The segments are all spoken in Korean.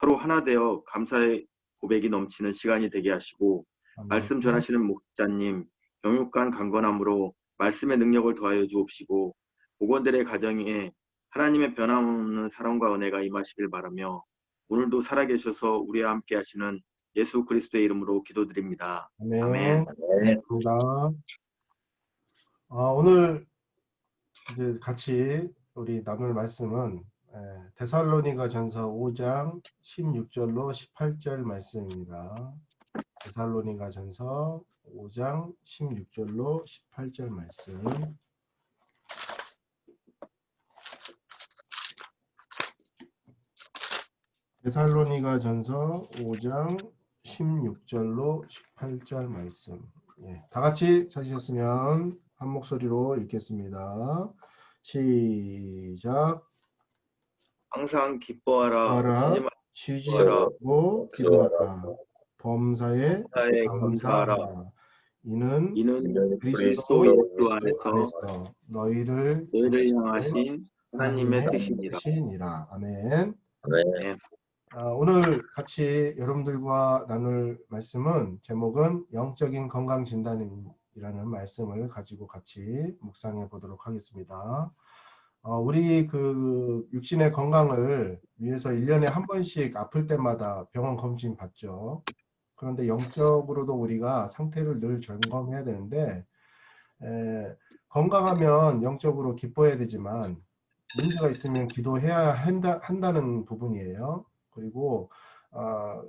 서로 하나 되어 감사의 고백이 넘치는 시간이 되게 하시고 아멘. 말씀 전하시는 목자님 영육간 강건함으로 말씀의 능력을 더하여 주옵시고 목원들의 가정에 하나님의 변함없는 사랑과 은혜가 임하시길 바라며 오늘도 살아계셔서 우리와 함께 하시는 예수 그리스도의 이름으로 기도드립니다. 아멘. 아멘. 고맙습니다. 오늘 이제 같이 우리 나눌 말씀은 데살로니가 전서 5장 16절로 18절 말씀입니다. 데살로니가 전서 5장 16절로 18절 말씀. 데살로니가 전서 5장 16절로 18절 말씀. 다 같이 찾으셨으면 한 목소리로 읽겠습니다. 시작. 항상 기뻐하라 기도하라, 쉬지 쉬지 말고 말고 기도하라, 범사에 감사에 감사하라. 감사하라. 이는 이는 그리스도 그리스도 예수 예수 안에서 안에서 너희를 너희를 향하신 향하신 하나님의 하나님의 뜻이니라. 뜻이니라. 아멘. 네. 오늘 같이 여러분들과 나눌 말씀은 제목은 영적인 건강 진단이라는 말씀을 가지고 같이 묵상해 보도록 하겠습니다. 우리 그 육신의 건강을 위해서 1년에 한 번씩 아플 때마다 병원 검진 받죠. 그런데 영적으로도 우리가 상태를 늘 점검해야 되는데 건강하면 영적으로 기뻐해야 되지만 문제가 있으면 기도해야 한다는 부분이에요. 그리고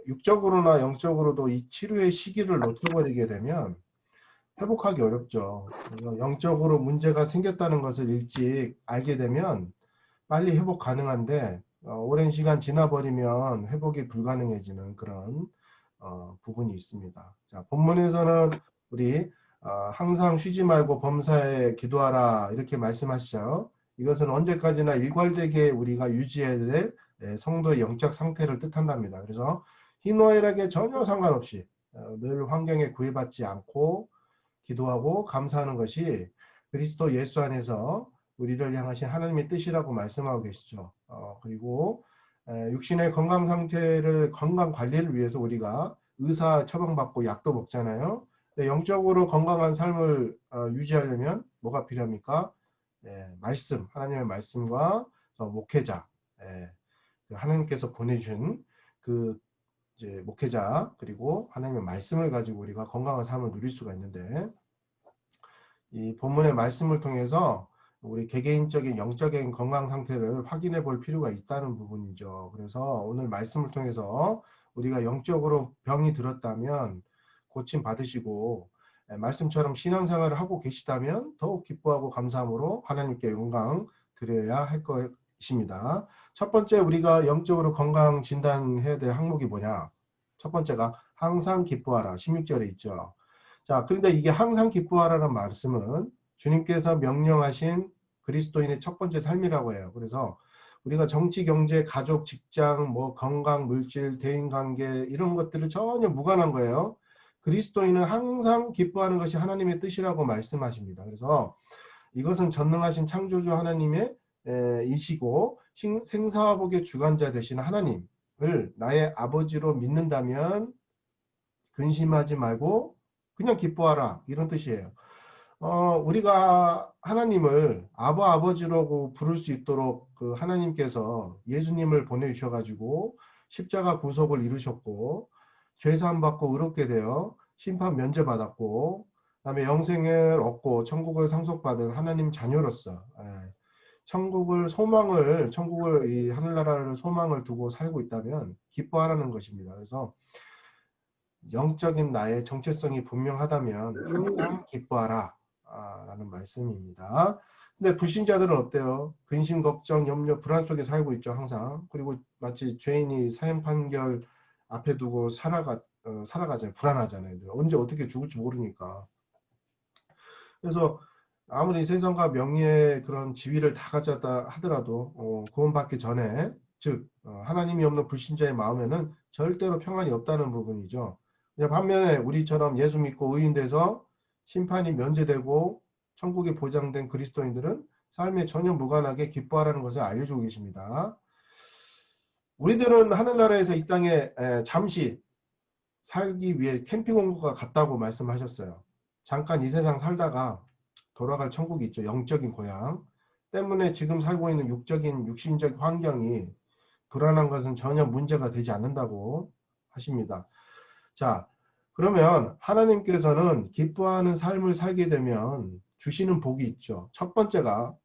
육적으로나 영적으로도 이 치료의 시기를 놓쳐버리게 되면 회복하기 어렵죠. 그래서 영적으로 문제가 생겼다는 것을 일찍 알게 되면 빨리 회복 가능한데 오랜 시간 지나버리면 회복이 불가능해지는 그런 부분이 있습니다. 자, 본문에서는 우리 항상 쉬지 말고 범사에 기도하라 이렇게 말씀하시죠. 이것은 언제까지나 일괄되게 우리가 유지해야 될 성도의 영적 상태를 뜻한답니다. 그래서 희노애락에 전혀 상관없이 늘 환경에 구애받지 않고 기도하고 감사하는 것이 그리스도 예수 안에서 우리를 향하신 하나님의 뜻이라고 말씀하고 계시죠. 그리고 육신의 건강 상태를 건강 관리를 위해서 우리가 의사 처방받고 약도 먹잖아요. 영적으로 건강한 삶을 유지하려면 뭐가 필요합니까? 말씀, 하나님의 말씀과 목회자, 하나님께서 보내준 그 이제 목회자 그리고 하나님의 말씀을 가지고 우리가 건강한 삶을 누릴 수가 있는데 이 본문의 말씀을 통해서 우리 개개인적인 영적인 건강 상태를 확인해 볼 필요가 있다는 부분이죠. 그래서 오늘 말씀을 통해서 우리가 영적으로 병이 들었다면 고침 받으시고 말씀처럼 신앙생활을 하고 계시다면 더욱 기뻐하고 감사함으로 하나님께 영광 드려야 할 것입니다. 첫 번째 우리가 영적으로 건강 진단해야 될 항목이 뭐냐? 첫 번째가 항상 기뻐하라. 16절에 있죠. 자, 그런데 이게 항상 기뻐하라는 말씀은 주님께서 명령하신 그리스도인의 첫 번째 삶이라고 해요. 그래서 우리가 정치, 경제, 가족, 직장, 뭐 건강, 물질, 대인관계 이런 것들을 전혀 무관한 거예요. 그리스도인은 항상 기뻐하는 것이 하나님의 뜻이라고 말씀하십니다. 그래서 이것은 전능하신 창조주 하나님의 이시고 생사화복의 주관자 되시는 하나님을 나의 아버지로 믿는다면 근심하지 말고 그냥 기뻐하라 이런 뜻이에요. 우리가 하나님을 아버지라고 부를 수 있도록 그 하나님께서 예수님을 보내주셔가지고 십자가 구속을 이루셨고 죄사함 받고 의롭게 되어 심판 면제받았고 그다음에 영생을 얻고 천국을 상속받은 하나님 자녀로서 천국을 이 하늘나라를 소망을 두고 살고 있다면 기뻐하라는 것입니다. 그래서 영적인 나의 정체성이 분명하다면 항상 기뻐하라 라는 말씀입니다. 근데 불신자들은 어때요? 근심, 걱정, 염려, 불안 속에 살고 있죠. 항상. 그리고 마치 죄인이 사형 판결 앞에 두고 살아가잖아요. 불안하잖아요. 언제 어떻게 죽을지 모르니까. 그래서 아무리 세상과 명예의 그런 지위를 다 가졌다 하더라도 구원받기 전에 즉 하나님이 없는 불신자의 마음에는 절대로 평안이 없다는 부분이죠. 반면에 우리처럼 예수 믿고 의인 돼서 심판이 면제되고 천국이 보장된 그리스도인들은 삶에 전혀 무관하게 기뻐하라는 것을 알려주고 계십니다. 우리들은 하늘나라에서 이 땅에 잠시 살기 위해 캠핑 온 것 같다고 말씀하셨어요. 잠깐 이 세상 살다가 돌아갈 천국이 있죠. 영적인 고향. 때문에 지금 살고 있는 육적인 육신적 환경이 불안한 것은 전혀 문제가 되지 않는다고 하십니다. 자, 그러면 하나님께서는 기뻐하는 삶을 살게 되면 주시는 복이 있죠. 첫 번째가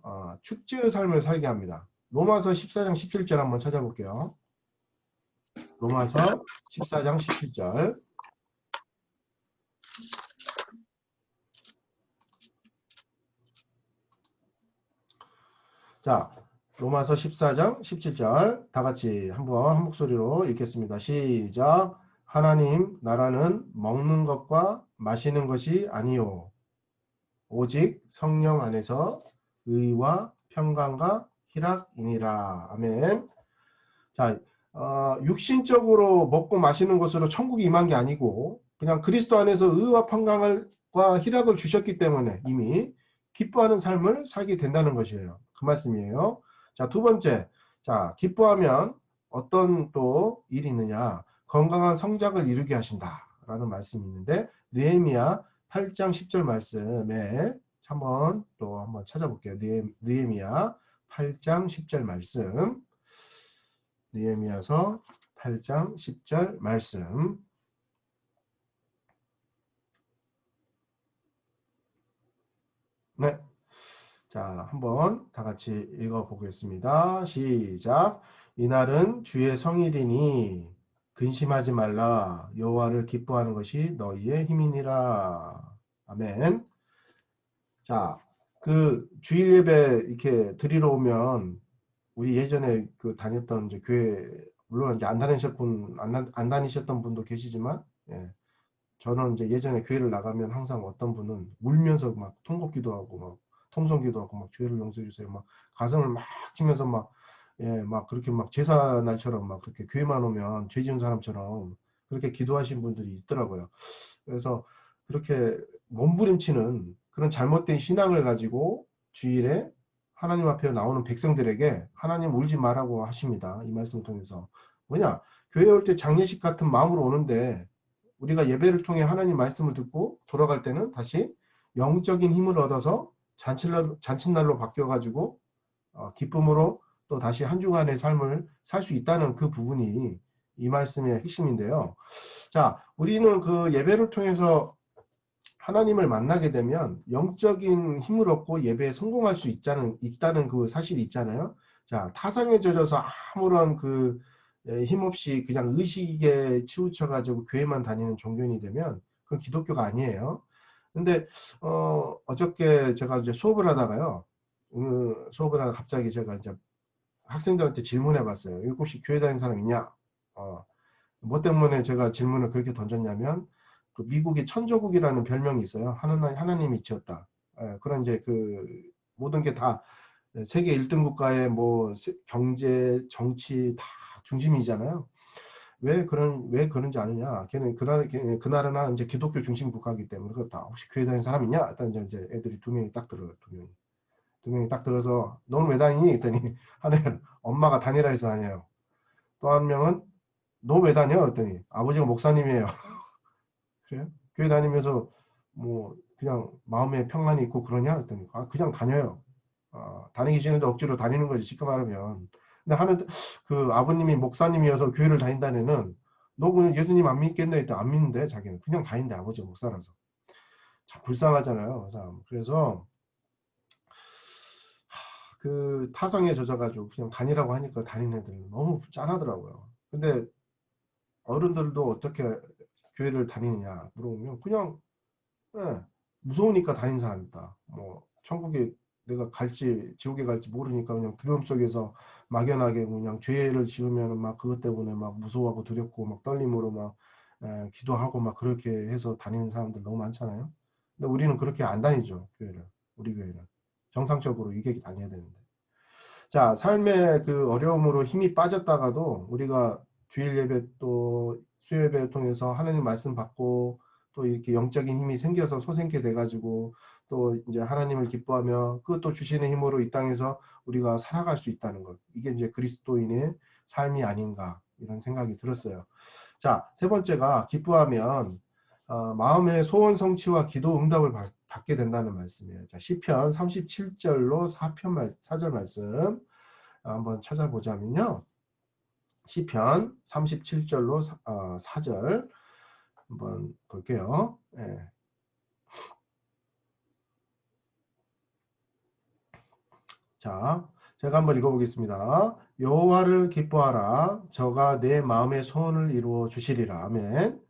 축제의 삶을 살게 합니다. 로마서 14장 17절 한번 찾아볼게요. 로마서 14장 17절. 자, 로마서 14장 17절 다 같이 한번 한 목소리로 읽겠습니다. 시작. 하나님 나라는 먹는 것과 마시는 것이 아니요 오직 성령 안에서 의와 평강과 희락이니라. 아멘. 자, 육신적으로 먹고 마시는 것으로 천국이 임한 게 아니고 그냥 그리스도 안에서 의와 평강과 희락을 주셨기 때문에 이미 기뻐하는 삶을 살게 된다는 것이에요. 그 말씀이에요. 자, 두 번째. 자, 기뻐하면 어떤 또 일이 있느냐. 건강한 성장을 이루게 하신다. 라는 말씀이 있는데 느헤미야 8장 10절 말씀에 한번 찾아볼게요. 느헤미야 8장 10절 말씀. 느헤미야서 8장 10절 말씀. 네. 자, 한번 다 같이 읽어 보겠습니다. 시작. 이날은 주의 성일이니 근심하지 말라. 여호와를 기뻐하는 것이 너희의 힘이니라. 아멘. 자, 그 주일 예배 이렇게 드리러 오면 우리 예전에 그 다녔던 이제 교회 물론 이제 안 다니셨던 분도 계시지만 저는 이제 예전에 교회를 나가면 항상 어떤 분은 울면서 막 통곡기도 하고 막 통성기도 하고 막 죄를 용서해 주세요 막 가슴을 막 치면서 막 그렇게 막 제사 날처럼 막 그렇게 교회만 오면 죄 지은 사람처럼 그렇게 기도하신 분들이 있더라고요. 그래서 그렇게 몸부림치는 그런 잘못된 신앙을 가지고 주일에 하나님 앞에 나오는 백성들에게 하나님 울지 말라고 하십니다. 이 말씀을 통해서. 뭐냐? 교회 올 때 장례식 같은 마음으로 오는데 우리가 예배를 통해 하나님 말씀을 듣고 돌아갈 때는 다시 영적인 힘을 얻어서 잔칫날로 바뀌어가지고 기쁨으로 또 다시 한 주간의 삶을 살 수 있다는 그 부분이 이 말씀의 핵심인데요. 자, 우리는 그 예배를 통해서 하나님을 만나게 되면 영적인 힘을 얻고 예배에 성공할 수 있다는 그 사실이 있잖아요. 자, 타성에 젖어서 아무런 그 힘없이 그냥 의식에 치우쳐가지고 교회만 다니는 종교인이 되면 그건 기독교가 아니에요. 근데 어저께 제가 이제 수업을 하다가요. 수업을 하다 갑자기 제가 이제 학생들한테 질문해 봤어요. 혹시 교회 다니는 사람 있냐? 뭐 때문에 제가 질문을 그렇게 던졌냐면 그 미국의 천조국이라는 별명이 있어요. 하나님이 지었다. 그런 이제 그 모든 게 다 세계 1등 국가의 뭐 경제, 정치 다 중심이잖아요. 왜 그런지 아느냐? 걔는 그 나라나 이제 기독교 중심 국가이기 때문에 그렇다. 혹시 교회 다니는 사람 있냐? 일단 이제 애들이 두 명이 딱 들어요. 두 명이 딱 들어서 너는 왜 다니니? 했더니 하나는 엄마가 다니라 해서 다녀요. 또 한 명은 너 왜 다녀? 했더니 아버지가 목사님이에요. 그래요? 교회 다니면서 뭐 그냥 마음에 평안이 있고 그러냐? 했더니 그냥 다녀요. 다니기 싫은데 억지로 다니는 거지 쉽게 말하면. 근데 그 아버님이 목사님이어서 교회를 다닌다는 애는 너 그냥 예수님 안 믿겠네 했더니 안 믿는데 자기는 그냥 다닌대 아버지가 목사라서. 참 불쌍하잖아요. 참. 그래서 그 타성에 젖어가지고 그냥 다니라고 하니까 다니는 애들 너무 짠하더라고요. 근데 어른들도 어떻게 교회를 다니느냐 물어보면 그냥 무서우니까 다니는 사람이다. 뭐 천국에 내가 갈지 지옥에 갈지 모르니까 그냥 두려움 속에서 막연하게 그냥 죄를 지으면 막 그것 때문에 막 무서워하고 두렵고 막 떨림으로 막 기도하고 막 그렇게 해서 다니는 사람들 너무 많잖아요. 근데 우리는 그렇게 안 다니죠. 교회를. 우리 교회는 정상적으로 이게 다녀야 되는데. 자, 삶의 그 어려움으로 힘이 빠졌다가도 우리가 주일 예배 또 수요 예배를 통해서 하나님 말씀 받고 또 이렇게 영적인 힘이 생겨서 소생케 돼가지고 또 이제 하나님을 기뻐하며 그것도 주시는 힘으로 이 땅에서 우리가 살아갈 수 있다는 것. 이게 이제 그리스도인의 삶이 아닌가 이런 생각이 들었어요. 자, 세 번째가 기뻐하면 마음의 소원 성취와 기도 응답을 받게 된다는 말씀이에요. 자, 시편 37절로 4절 말씀 한번 찾아보자면요. 시편 37절로 4절 한번 볼게요. 예. 자, 제가 한번 읽어보겠습니다. 여호와를 기뻐하라. 저가 내 마음의 소원을 이루어 주시리라. 아멘.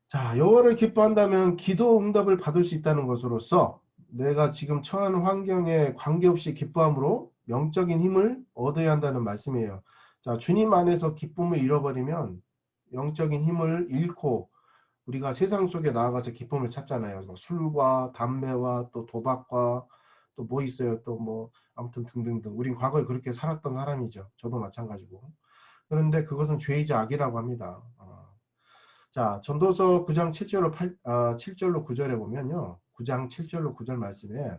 자, 여호와를 기뻐한다면 기도 응답을 받을 수 있다는 것으로서 내가 지금 처한 환경에 관계없이 기뻐함으로 영적인 힘을 얻어야 한다는 말씀이에요. 자, 주님 안에서 기쁨을 잃어버리면 영적인 힘을 잃고 우리가 세상 속에 나아가서 기쁨을 찾잖아요. 뭐 술과 담배와 또 도박과 또 뭐 있어요. 또 뭐 아무튼 등등등. 우린 과거에 그렇게 살았던 사람이죠. 저도 마찬가지고. 그런데 그것은 죄이자 악이라고 합니다. 자, 전도서 9장 7절로 9절에 보면요. 9장 7절로 9절 말씀에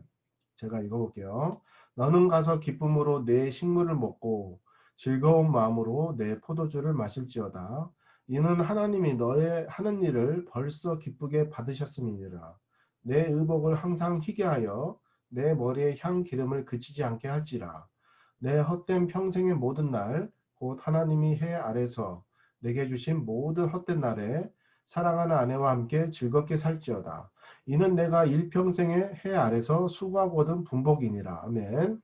제가 읽어볼게요. 너는 가서 기쁨으로 내 식물을 먹고 즐거운 마음으로 내 포도주를 마실지어다. 이는 하나님이 너의 하는 일을 벌써 기쁘게 받으셨음이니라. 내 의복을 항상 희게 하여 내 머리에 향 기름을 그치지 않게 할지라. 내 헛된 평생의 모든 날 곧 하나님이 해 아래서 내게 주신 모든 헛된 날에 사랑하는 아내와 함께 즐겁게 살지어다. 이는 내가 일평생의 해 아래서 수고하고 얻은 분복이니라. 아멘.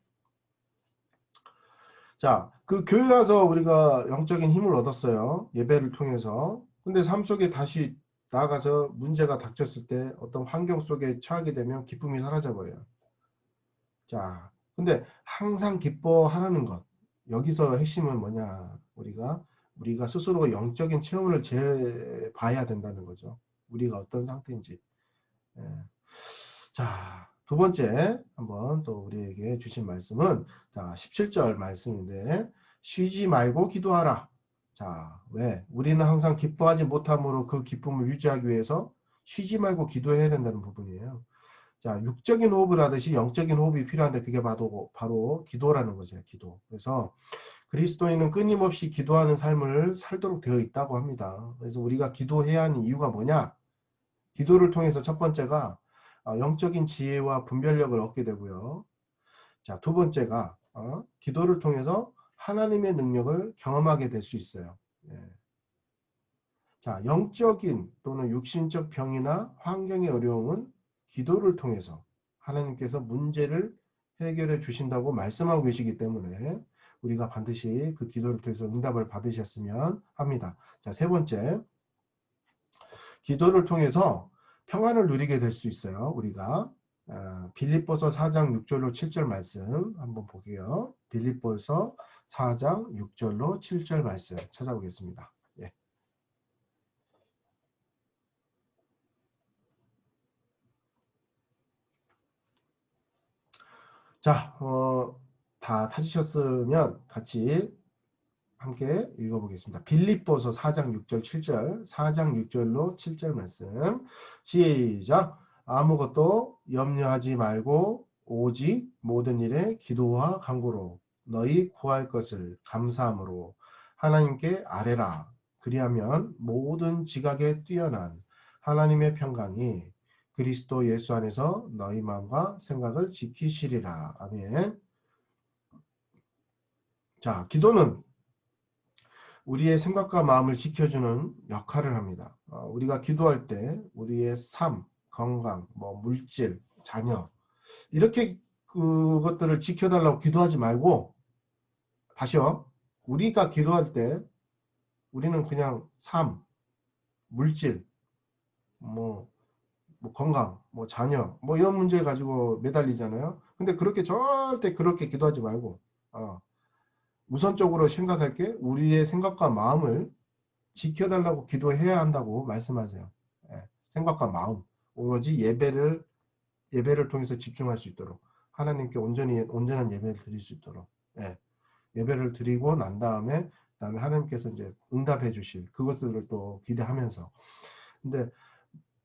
자, 그 교회 가서 우리가 영적인 힘을 얻었어요. 예배를 통해서. 근데 삶 속에 다시 나아가서 문제가 닥쳤을 때 어떤 환경 속에 처하게 되면 기쁨이 사라져 버려요. 자, 근데 항상 기뻐하라는 것. 여기서 핵심은 뭐냐? 우리가 스스로 영적인 체온을 재봐야 된다는 거죠. 우리가 어떤 상태인지. 예. 자, 두 번째 한번 또 우리에게 주신 말씀은 자, 17절 말씀인데 쉬지 말고 기도하라. 자, 왜? 우리는 항상 기뻐하지 못함으로 그 기쁨을 유지하기 위해서 쉬지 말고 기도해야 된다는 부분이에요. 자, 육적인 호흡을 하듯이 영적인 호흡이 필요한데 그게 바로 기도라는 거죠. 기도. 그래서 그리스도인은 끊임없이 기도하는 삶을 살도록 되어 있다고 합니다. 그래서 우리가 기도해야 하는 이유가 뭐냐? 기도를 통해서 첫 번째가 영적인 지혜와 분별력을 얻게 되고요. 자, 두 번째가 기도를 통해서 하나님의 능력을 경험하게 될 수 있어요. 예. 자, 영적인 또는 육신적 병이나 환경의 어려움은 기도를 통해서 하나님께서 문제를 해결해 주신다고 말씀하고 계시기 때문에 우리가 반드시 그 기도를 통해서 응답을 받으셨으면 합니다. 자, 세 번째, 기도를 통해서 평안을 누리게 될 수 있어요. 우리가 빌립보서 4장 6절로 7절 말씀 한번 볼게요. 빌립보서 4장 6절로 7절 말씀 찾아보겠습니다. 예. 자, 다 찾으셨으면 같이 함께 읽어보겠습니다. 빌립보서 4장 6절 7절 4장 6절로 7절 말씀 시작. 아무것도 염려하지 말고 오직 모든 일에 기도와 간구로 너희 구할 것을 감사함으로 하나님께 아뢰라. 그리하면 모든 지각에 뛰어난 하나님의 평강이 그리스도 예수 안에서 너희 마음과 생각을 지키시리라. 아멘. 자, 기도는 우리의 생각과 마음을 지켜주는 역할을 합니다. 우리가 기도할 때 우리의 삶, 건강, 뭐 물질, 자녀 이렇게 그것들을 지켜달라고 기도하지 말고 다시요. 우리가 기도할 때 우리는 그냥 삶, 물질, 뭐 건강, 뭐 자녀, 뭐 이런 문제 가지고 매달리잖아요. 근데 그렇게 절대 그렇게 기도하지 말고 우선적으로 생각할 게 우리의 생각과 마음을 지켜달라고 기도해야 한다고 말씀하세요. 예, 생각과 마음, 오로지 예배를 통해서 집중할 수 있도록 하나님께 온전한 예배를 드릴 수 있도록 예배를 드리고 난 다음에 하나님께서 이제 응답해 주실 그것들을 또 기대하면서 근데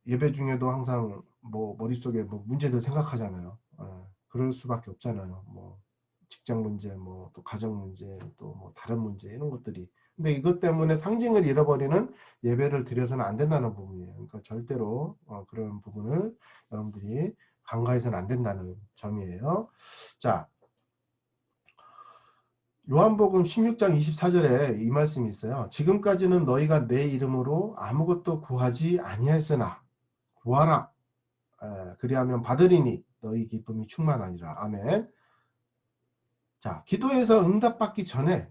예배 중에도 항상 뭐 머릿속에 뭐 문제들 생각하잖아요. 그럴 수밖에 없잖아요. 뭐 직장 문제, 뭐 또 가정 문제, 또 뭐 다른 문제 이런 것들이. 근데 이것 때문에 상징을 잃어버리는 예배를 드려서는 안 된다는 부분이에요. 그러니까 절대로 그런 부분을 여러분들이 간과해서는 안 된다는 점이에요. 자, 요한복음 16장 24절에 이 말씀이 있어요. 지금까지는 너희가 내 이름으로 아무것도 구하지 아니하였으나 구하라. 그리하면 받으리니 너희 기쁨이 충만하니라. 아멘. 자, 기도해서 응답받기 전에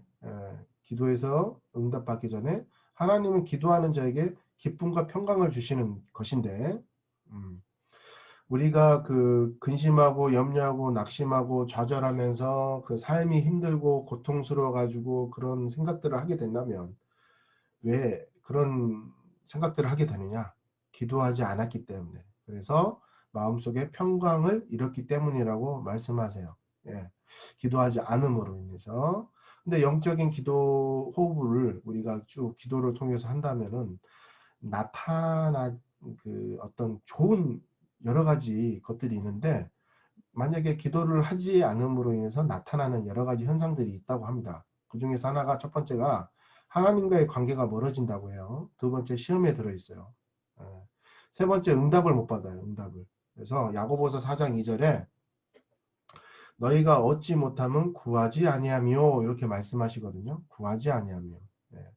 하나님은 기도하는 자에게 기쁨과 평강을 주시는 것인데, 우리가 그 근심하고 염려하고 낙심하고 좌절하면서 그 삶이 힘들고 고통스러워 가지고 그런 생각들을 하게 된다면 왜 그런 생각들을 하게 되느냐? 기도하지 않았기 때문에. 그래서 마음속에 평강을 잃었기 때문이라고 말씀하세요. 예. 기도하지 않음으로 인해서. 근데 영적인 기도 호흡을 우리가 쭉 기도를 통해서 한다면은 나타나 그 어떤 좋은 여러 가지 것들이 있는데, 만약에 기도를 하지 않음으로 인해서 나타나는 여러 가지 현상들이 있다고 합니다. 그 중에서 하나가, 첫 번째가 하나님과의 관계가 멀어진다고 해요. 두 번째, 시험에 들어있어요. 세 번째, 응답을 못 받아요. 응답을. 그래서 야고보서 4장 2절에 너희가 얻지 못하면 구하지 아니하며 이렇게 말씀하시거든요. 구하지 아니하며. 네.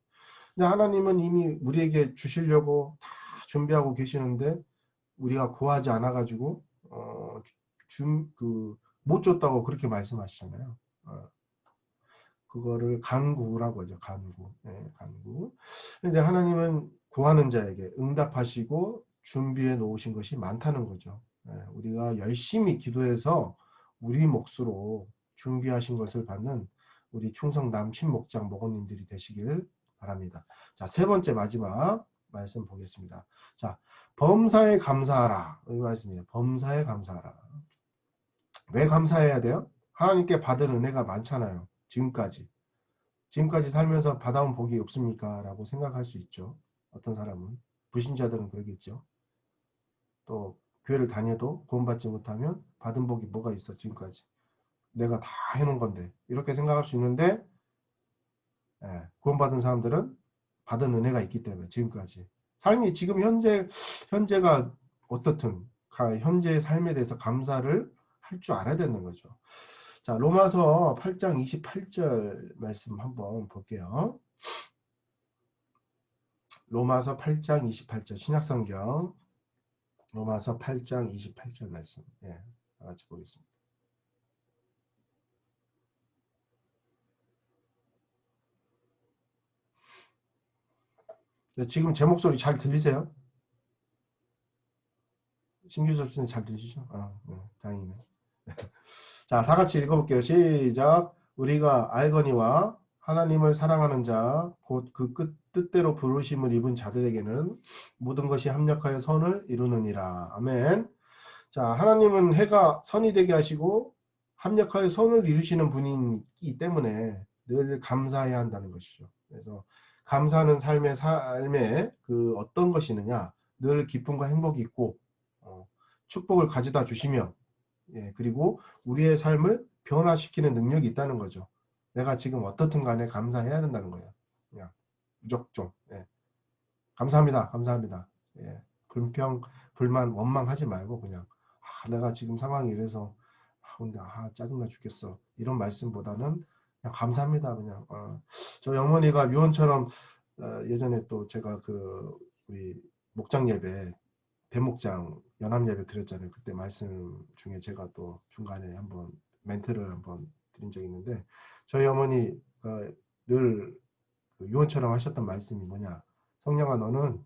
근데 하나님은 이미 우리에게 주시려고 다 준비하고 계시는데 우리가 구하지 않아 가지고 못 줬다고 그렇게 말씀하시잖아요. 그거를 간구라고 하죠. 간구. 네, 간구. 이제 하나님은 구하는 자에게 응답하시고 준비해 놓으신 것이 많다는 거죠. 네, 우리가 열심히 기도해서 우리 몫으로 준비하신 것을 받는 우리 충성남 신목장 목원님들이 되시길 바랍니다. 자, 세 번째 마지막 말씀 보겠습니다. 자, 범사에 감사하라. 이 말씀이에요. 범사에 감사하라. 왜 감사해야 돼요? 하나님께 받은 은혜가 많잖아요. 지금까지 살면서 받아온 복이 없습니까? 라고 생각할 수 있죠. 어떤 사람은. 불신자들은 그러겠죠. 또 교회를 다녀도 구원받지 못하면 받은 복이 뭐가 있어 지금까지. 내가 다 해놓은 건데. 이렇게 생각할 수 있는데, 구원받은 사람들은 받은 은혜가 있기 때문에 지금까지. 삶이 지금 현재가 어떻든 현재의 삶에 대해서 감사를 할 줄 알아야 되는 거죠. 자, 로마서 8장 28절 말씀 한번 볼게요. 로마서 8장 28절 신약성경 로마서 8장 28절 말씀. 예, 다 같이 보겠습니다. 지금 제 목소리 잘 들리세요? 신규섭 씨는 잘 들리시죠? 네, 다행이네. 자, 다 같이 읽어볼게요. 시작. 우리가 알거니와 하나님을 사랑하는 자, 곧 그 뜻대로 부르심을 입은 자들에게는 모든 것이 합력하여 선을 이루느니라. 아멘. 자, 하나님은 해가 선이 되게 하시고 합력하여 선을 이루시는 분이기 때문에 늘 감사해야 한다는 것이죠. 그래서 감사하는 삶에 그 어떤 것이 있느냐? 늘 기쁨과 행복이 있고 축복을 가져다 주시며, 그리고 우리의 삶을 변화시키는 능력이 있다는 거죠. 내가 지금 어떻든 간에 감사해야 된다는 거예요. 그냥 무조건. 감사합니다. 감사합니다. 불평, 불만, 원망하지 말고 그냥 내가 지금 상황이 이래서 근데 짜증나 죽겠어. 이런 말씀보다는 그냥 감사합니다. 그냥 저 어머니가 유언처럼 예전에 또 제가 우리 목장 예배 대목장 연합 예배 드렸잖아요. 그때 말씀 중에 제가 또 중간에 한번 멘트를 한번 드린 적이 있는데 저희 어머니가 늘 유언처럼 하셨던 말씀이 뭐냐? 성령아 너는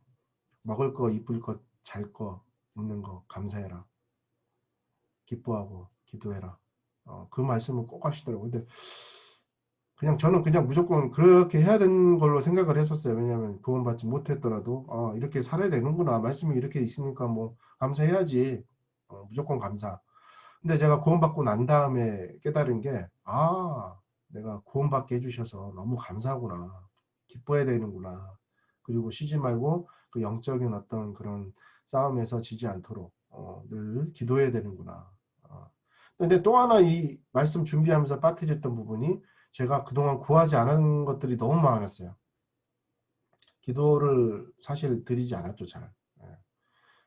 먹을 거, 입을 것, 잘 거, 입는 거 감사해라. 기뻐하고 기도해라. 그 말씀을 꼭 하시더라고요. 근데 저는 그냥 무조건 그렇게 해야 되는 걸로 생각을 했었어요. 왜냐하면 구원받지 못했더라도 이렇게 살아야 되는구나. 말씀이 이렇게 있으니까 뭐 감사해야지. 무조건 감사. 근데 제가 구원받고 난 다음에 깨달은 게 내가 구원받게 해주셔서 너무 감사하구나. 기뻐해야 되는구나. 그리고 쉬지 말고 그 영적인 어떤 그런 싸움에서 지지 않도록 늘 기도해야 되는구나. 근데 또 하나 이 말씀 준비하면서 빠뜨렸던 부분이 제가 그동안 구하지 않은 것들이 너무 많았어요. 기도를 사실 드리지 않았죠, 잘. 예.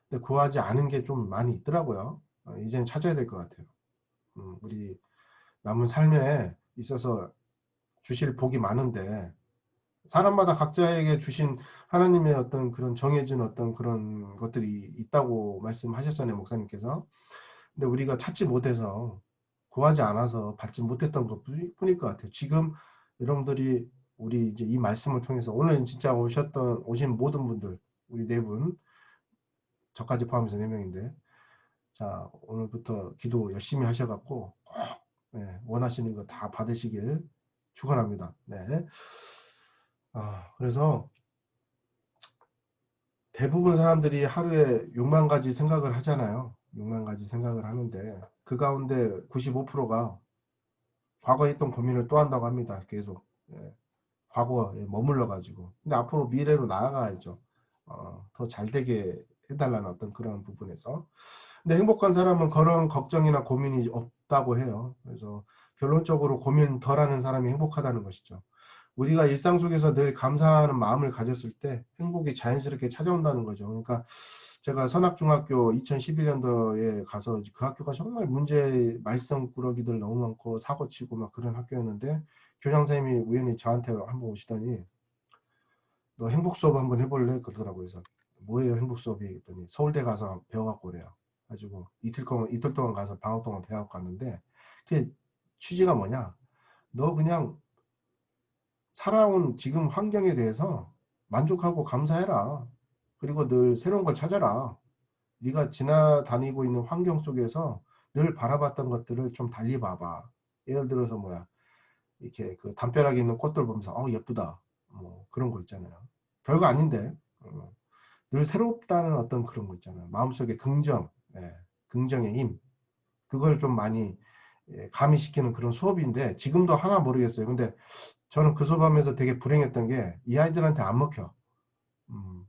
근데 구하지 않은 게 좀 많이 있더라고요. 이제는 찾아야 될 것 같아요. 우리 남은 삶에 있어서 주실 복이 많은데 사람마다 각자에게 주신 하나님의 어떤 그런 정해진 어떤 그런 것들이 있다고 말씀하셨잖아요, 목사님께서. 근데 우리가 찾지 못해서 구하지 않아서 받지 못했던 것 뿐일 것 같아요. 지금 여러분들이 우리 이제 이 말씀을 통해서 오늘 진짜 오신 모든 분들, 우리 네 분, 저까지 포함해서 네 명인데, 자, 오늘부터 기도 열심히 하셔갖고 꼭 원하시는 거 다 받으시길 축원합니다. 네. 그래서 대부분 사람들이 하루에 6만 가지 생각을 하잖아요. 6만 가지 생각을 하는데 그 가운데 95%가 과거에 있던 고민을 또 한다고 합니다. 계속. 과거에 머물러 가지고. 근데 앞으로 미래로 나아가야죠. 더 잘 되게 해달라는 어떤 그런 부분에서. 근데 행복한 사람은 그런 걱정이나 고민이 없다고 해요. 그래서 결론적으로 고민 덜하는 사람이 행복하다는 것이죠. 우리가 일상 속에서 늘 감사하는 마음을 가졌을 때 행복이 자연스럽게 찾아온다는 거죠. 그러니까 제가 선악중학교 2011년도에 가서 그 학교가 정말 문제 말썽꾸러기들 너무 많고 사고치고 막 그런 학교였는데 교장 선생님이 우연히 저한테 한번 오시더니 너 행복 수업 한번 해볼래? 그러더라고요. 그래서 뭐예요 행복 수업이? 했더니 서울대 가서 배워갖고 그래요. 가지고 이틀 동안 가서 방학 동안 배워갖고 갔는데 그 취지가 뭐냐? 너 그냥 살아온 지금 환경에 대해서 만족하고 감사해라. 그리고 늘 새로운 걸 찾아라. 네가 지나다니고 있는 환경 속에서 늘 바라봤던 것들을 좀 달리 봐봐. 예를 들어서 뭐야 이렇게 그 담벼락에 있는 꽃들 보면서 예쁘다. 뭐 그런 거 있잖아요. 별거 아닌데 늘 새롭다는 어떤 그런 거 있잖아요. 마음속에 긍정, 긍정의 힘 그걸 좀 많이 가미시키는 그런 수업인데 지금도 하나 모르겠어요. 근데 저는 그 수업하면서 되게 불행했던 게 이 아이들한테 안 먹혀.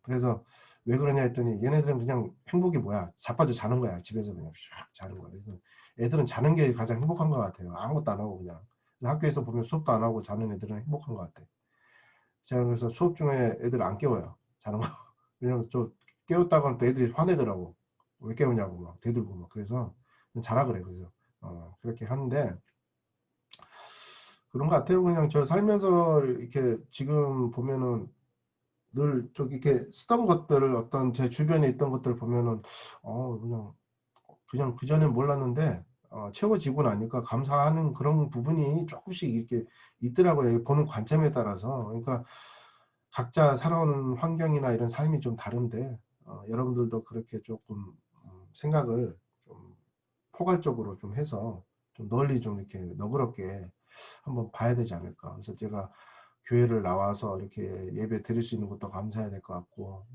그래서 왜 그러냐 했더니 얘네들은 그냥 행복이 뭐야? 자빠져 자는 거야. 집에서 그냥 샥 자는 거야. 그래서 애들은 자는 게 가장 행복한 것 같아요. 아무것도 안 하고 그냥. 그래서 학교에서 보면 수업도 안 하고 자는 애들은 행복한 것 같아. 제가 그래서 수업 중에 애들 안 깨워요. 자는 거. 그냥 저 깨웠다가는 또 애들이 화내더라고. 왜 깨우냐고 막 대들고 막. 그래서 자라 그래. 그래서 그렇게 하는데 그런 것 같아요. 그냥 저 살면서 이렇게 지금 보면은 늘 좀 이렇게 쓰던 것들을 어떤 제 주변에 있던 것들을 보면은 그냥 그전에 몰랐는데 채워지고 나니까 감사하는 그런 부분이 조금씩 이렇게 있더라고요. 보는 관점에 따라서. 그러니까 각자 살아오는 환경이나 이런 삶이 좀 다른데 여러분들도 그렇게 조금 생각을 좀 포괄적으로 좀 해서 좀 널리 좀 이렇게 너그럽게 한번 봐야 되지 않을까. 그래서 제가 교회를 나와서 이렇게 예배 드릴 수 있는 것도 감사해야 될 것 같고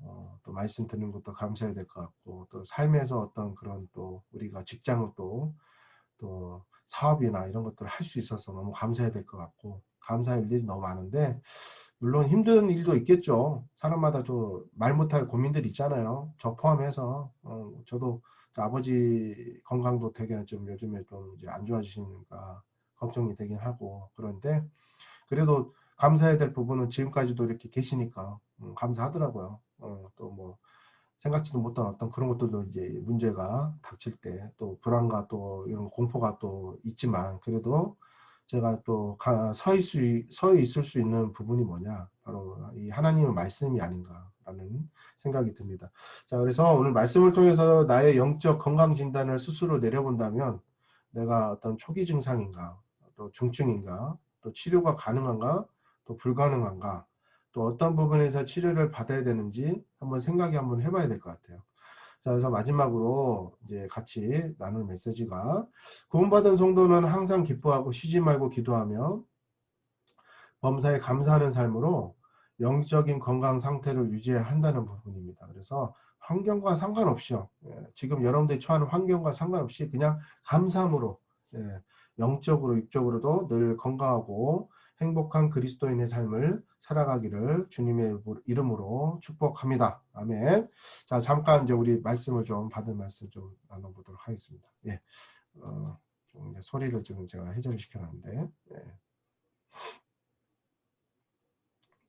또 말씀 듣는 것도 감사해야 될 것 같고 또 삶에서 어떤 그런 또 우리가 직장을 또 사업이나 이런 것들을 할 수 있어서 너무 감사해야 될 것 같고 감사할 일이 너무 많은데 물론 힘든 일도 있겠죠. 사람마다 또 말 못할 고민들이 있잖아요. 저 포함해서 저도 아버지 건강도 되게 좀 요즘에 좀 이제 안 좋아지시니까 걱정이 되긴 하고 그런데 그래도 감사해야 될 부분은 지금까지도 이렇게 계시니까 감사하더라고요. 또 뭐 생각지도 못한 어떤 그런 것들도 이제 문제가 닥칠 때 또 불안과 또 이런 공포가 또 있지만 그래도 제가 또 서 있을 수 있는 부분이 뭐냐 바로 이 하나님의 말씀이 아닌가라는 생각이 듭니다. 자, 그래서 오늘 말씀을 통해서 나의 영적 건강 진단을 스스로 내려본다면 내가 어떤 초기 증상인가 또 중증인가 또 치료가 가능한가 또 불가능한가 또 어떤 부분에서 치료를 받아야 되는지 한번 생각이 한번 해봐야 될 것 같아요. 자, 그래서 마지막으로 이제 같이 나눌 메시지가 구원받은 성도는 항상 기뻐하고 쉬지 말고 기도하며 범사에 감사하는 삶으로 영적인 건강 상태를 유지해야 한다는 부분입니다. 그래서 환경과 상관없이요. 지금 여러분들이 처하는 환경과 상관없이 그냥 감사함으로 영적으로 육적으로도 늘 건강하고 행복한 그리스도인의 삶을 살아가기를 주님의 이름으로 축복합니다. 아멘. 자, 잠깐 이제 우리 말씀을 좀 받은 말씀 좀 나눠보도록 하겠습니다. 예. 좀 이제 소리를 좀 제가 해제를 시켜놨는데. 네.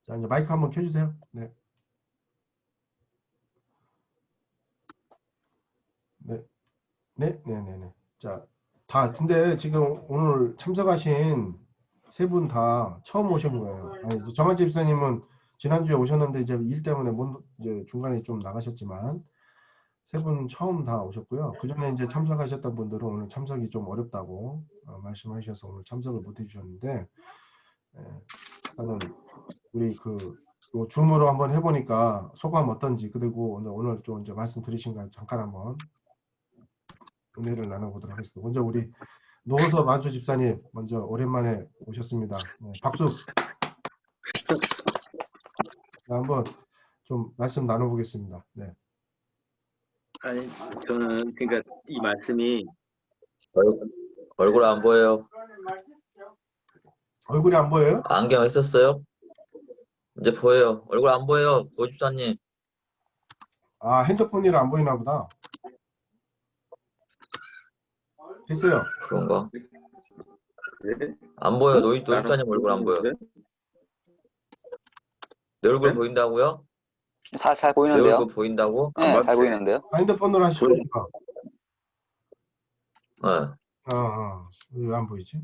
자, 이제 마이크 한번 켜주세요. 네. 네. 네, 네, 네, 네. 자, 근데 지금 오늘 참석하신 세 분 다 처음 오신 거예요. 아니, 정한재 집사님은 지난주에 오셨는데 이제 일 때문에 이제 중간에 좀 나가셨지만 세 분 처음 다 오셨고요. 그 전에 이제 참석하셨던 분들은 오늘 참석이 좀 어렵다고 말씀하셔서 오늘 참석을 못 해주셨는데, 일단은 우리 요 줌으로 한번 해보니까 소감 어떤지, 그리고 오늘 좀 이제 말씀드리신 거 잠깐 한번 은혜를 나눠보도록 하겠습니다. 먼저 우리 노호섭 안수 집사님 먼저 오랜만에 오셨습니다. 네, 박수. 자, 한번 좀 말씀 나눠보겠습니다. 네. 아니, 저는 그러니까 이 말씀이 얼굴 안 보여요. 얼굴이 안 보여요? 안경 했었어요? 이제 보여요. 얼굴 안 보여요. 고집사님. 아, 핸드폰이라 안 보이나 보다. 됐어요. 그런가? 네? 안 보여. 노집사님 얼굴 안 보여. 내 얼굴 네? 보인다고요? 잘 내 보이는데요? 얼굴 보인다고? 네, 잘 보이는데요? 핸드폰으로 하시니까. 네. 왜 안 보이지?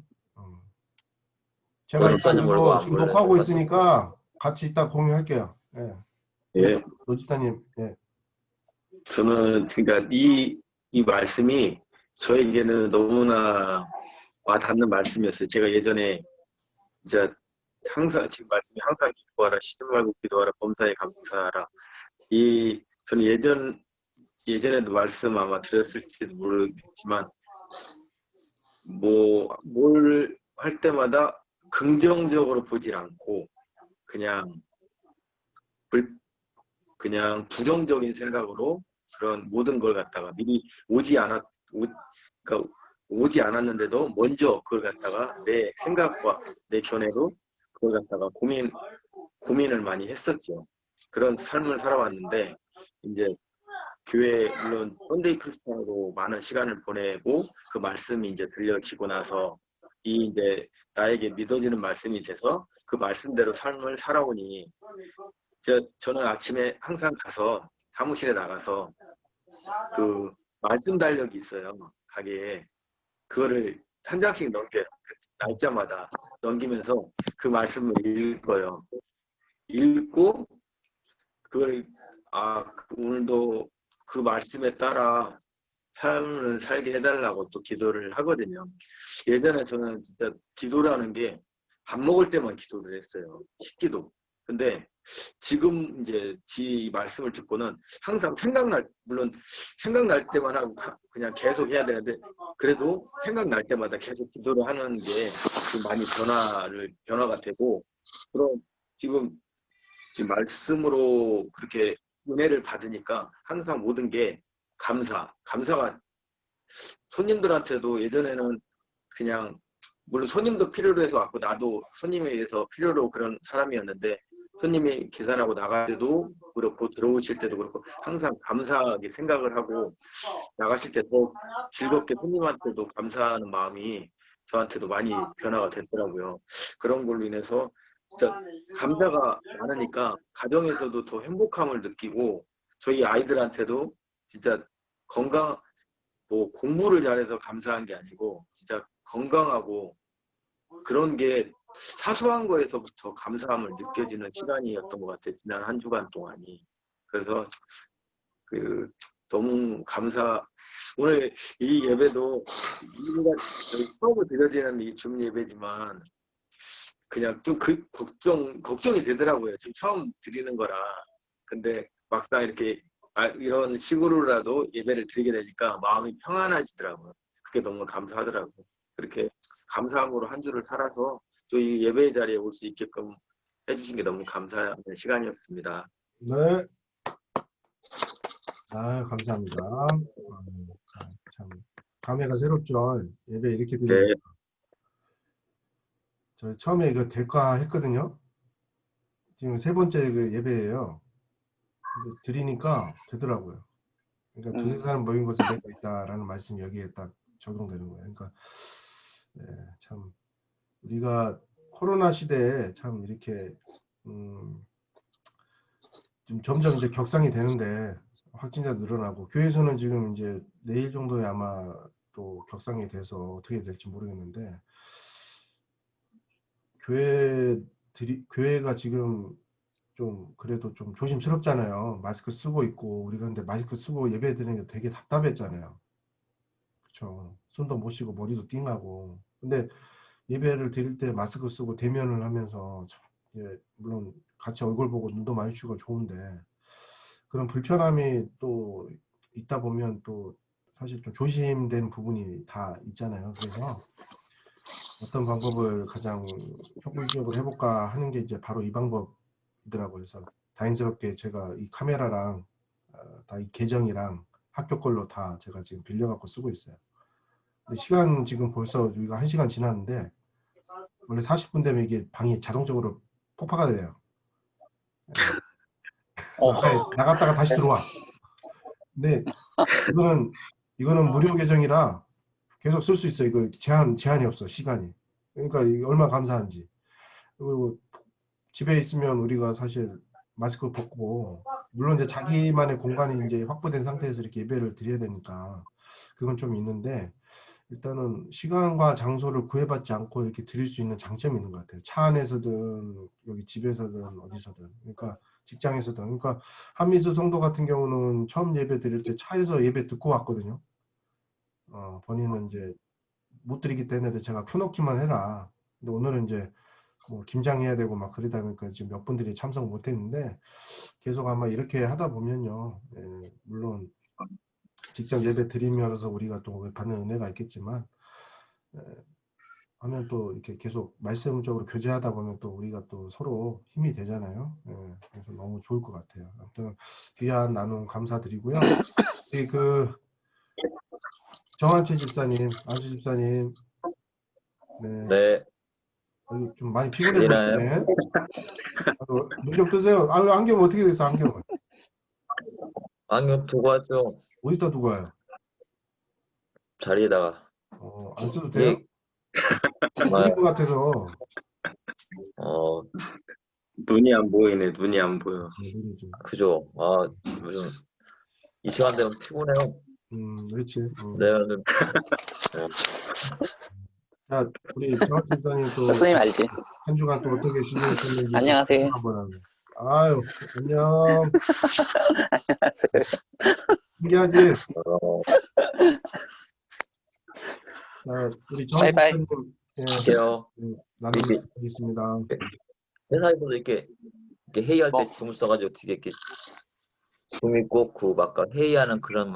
제가 일단 노집사님 얼굴 이거 안 지금 보여요. 녹화하고 있으니까 같이 이따 공유할게요. 네. 예. 노 집사님. 네. 저는 그러니까 이 말씀이 저에게는 너무나 와닿는 말씀이었어요. 제가 예전에 이제 항상 지금 말씀이 항상 기도하라, 쉬지 말고 기도하라, 범사에 감사하라. 저는 예전에도 말씀 아마 드렸을지도 모르겠지만 뭘 할 때마다 긍정적으로 보질 않고 그냥 부정적인 생각으로 그런 모든 걸 갖다가 미리 그러니까 오지 않았는데도 먼저 그걸 갖다가 내 생각과 내 견해로 그걸 갖다가 고민을 많이 했었죠. 그런 삶을 살아왔는데 이제 교회 물론 썬데이 크리스찬으로 많은 시간을 보내고 그 말씀이 이제 들려지고 나서 이제 나에게 믿어지는 말씀이 돼서 그 말씀대로 삶을 살아오니 저는 아침에 항상 사무실에 나가서 그 말씀 달력이 있어요. 가게에. 그거를 한 장씩 넘겨요. 날짜마다 넘기면서 그 말씀을 읽어요. 읽고 그걸 오늘도 그 말씀에 따라 삶을 살게 해달라고 또 기도를 하거든요. 예전에 저는 진짜 기도라는 게 밥 먹을 때만 기도를 했어요. 식기도. 근데 지금 이제 이 말씀을 듣고는 항상 물론 생각날 때만 하고 그냥 계속 해야 되는데 그래도 생각날 때마다 계속 기도를 하는 게 좀 많이 변화가 되고 그런 지금 말씀으로 그렇게 은혜를 받으니까 항상 모든 게 감사가 손님들한테도 예전에는 그냥 물론 손님도 필요로 해서 왔고 나도 손님에 의해서 필요로 그런 사람이었는데 손님이 계산하고 나갈 때도 그렇고 들어오실 때도 그렇고 항상 감사하게 생각을 하고 나가실 때 더 즐겁게 손님한테도 감사하는 마음이 저한테도 많이 변화가 됐더라고요. 그런 걸로 인해서 진짜 감사가 많으니까 가정에서도 더 행복함을 느끼고 저희 아이들한테도 진짜 공부를 잘해서 감사한 게 아니고 진짜 건강하고 그런 게 사소한 거에서부터 감사함을 느껴지는 시간이었던 것 같아요. 지난 한 주간 동안이. 그래서 너무 오늘 이 예배도 처음으로 드려지는 이 줌 예배지만 그냥 좀 걱정이 되더라고요. 지금 처음 드리는 거라. 근데 막상 이렇게 이런 식으로라도 예배를 드리게 되니까 마음이 평안해지더라고요. 그게 너무 감사하더라고요. 그렇게 감사함으로 한 주를 살아서 또 이 예배의 자리에 올 수 있게끔 해주신 게 너무 감사한 시간이었습니다. 네. 감사합니다. 참 감회가 새롭죠. 예배 이렇게 드리니까. 네. 저 처음에 이거 될까 했거든요. 지금 세 번째 그 예배예요. 드리니까 되더라고요. 그러니까 두세 사람 모인 곳에 내가 있다라는 말씀이 여기에 딱 적용되는 거예요. 그러니까 네, 참 우리가 코로나 시대에 참 이렇게 좀 점점 이제 격상이 되는데 확진자 늘어나고 교회에서는 지금 이제 내일 정도에 아마 또 격상이 돼서 어떻게 될지 모르겠는데 교회가 지금 좀 그래도 좀 조심스럽잖아요. 마스크 쓰고 있고 우리가 근데 마스크 쓰고 예배 드리는 게 되게 답답했잖아요. 그렇죠. 숨도 못 쉬고 머리도 띵하고. 근데 예배를 드릴 때 마스크 쓰고 대면을 하면서 물론 같이 얼굴 보고 눈도 마주치고 좋은데 그런 불편함이 또 있다 보면 또 사실 좀 조심된 부분이 다 있잖아요. 그래서 어떤 방법을 가장 효율적으로 해볼까 하는 게 이제 바로 이 방법이더라고요. 그래서 다행스럽게 제가 이 카메라랑 다 이 계정이랑 학교 걸로 다 제가 지금 빌려갖고 쓰고 있어요. 근데 시간 지금 벌써 우리가 1시간 지났는데 원래 40분 되면 이게 방이 자동적으로 폭파가 돼요. 나갔다가 다시 들어와. 근데 이거는 무료 계정이라 계속 쓸 수 있어요. 이거 제한이 없어, 시간이. 그러니까 이게 얼마나 감사한지. 그리고 집에 있으면 우리가 사실 마스크 벗고, 물론 이제 자기만의 공간이 이제 확보된 상태에서 이렇게 예배를 드려야 되니까 그건 좀 있는데, 일단은 시간과 장소를 구애받지 않고 이렇게 드릴 수 있는 장점이 있는 것 같아요. 차 안에서든 여기 집에서든 어디서든, 그러니까 직장에서든. 그러니까 한미수 성도 같은 경우는 처음 예배 드릴 때 차에서 예배 듣고 왔거든요. 본인은 이제 못 드리기 때문에 제가 켜놓기만 해라. 근데 오늘은 이제 뭐 김장해야 되고 막 그러다 보니까 지금 몇 분들이 참석 못 했는데 계속 아마 이렇게 하다 보면요. 물론 직접 예배 드리면서 우리가 또 받는 은혜가 있겠지만 하면 또 이렇게 계속 말씀적으로 교제하다 보면 또 우리가 또 서로 힘이 되잖아요. 그래서 너무 좋을 것 같아요. 아무튼 귀한 나눔 감사드리고요. 그 정한채 집사님, 안수 집사님, 네, 네. 좀 많이 피곤해 되나요? 보이네. 눈 좀 뜨세요. 안경 어떻게 됐어? 안경은 안경 두고 왔죠. 어디다 두고 와요? 자리에다가. 안 써도 돼요? 이게, 보일 것 같아서. 눈이 안 보이네. 눈이 안 보여. 눈이 좀. 그죠. 요즘 이 시간 되면 피곤해요. 그렇지. 네. 자, 우리 정학진 집사님 또 목사님 알지? 한 주간 또 어떻게 지내셨는지 또 안녕하세요. 한번 하면. 아유, 안녕. 신기하지? 어, 자, 우리 정학진 바이바이. 집사님, 할게요. 나누겠습니다. 회사에서도 이렇게 회의할 때 줌 써가지고 되게 이렇게 줌이 꼭 막 회의하는 그런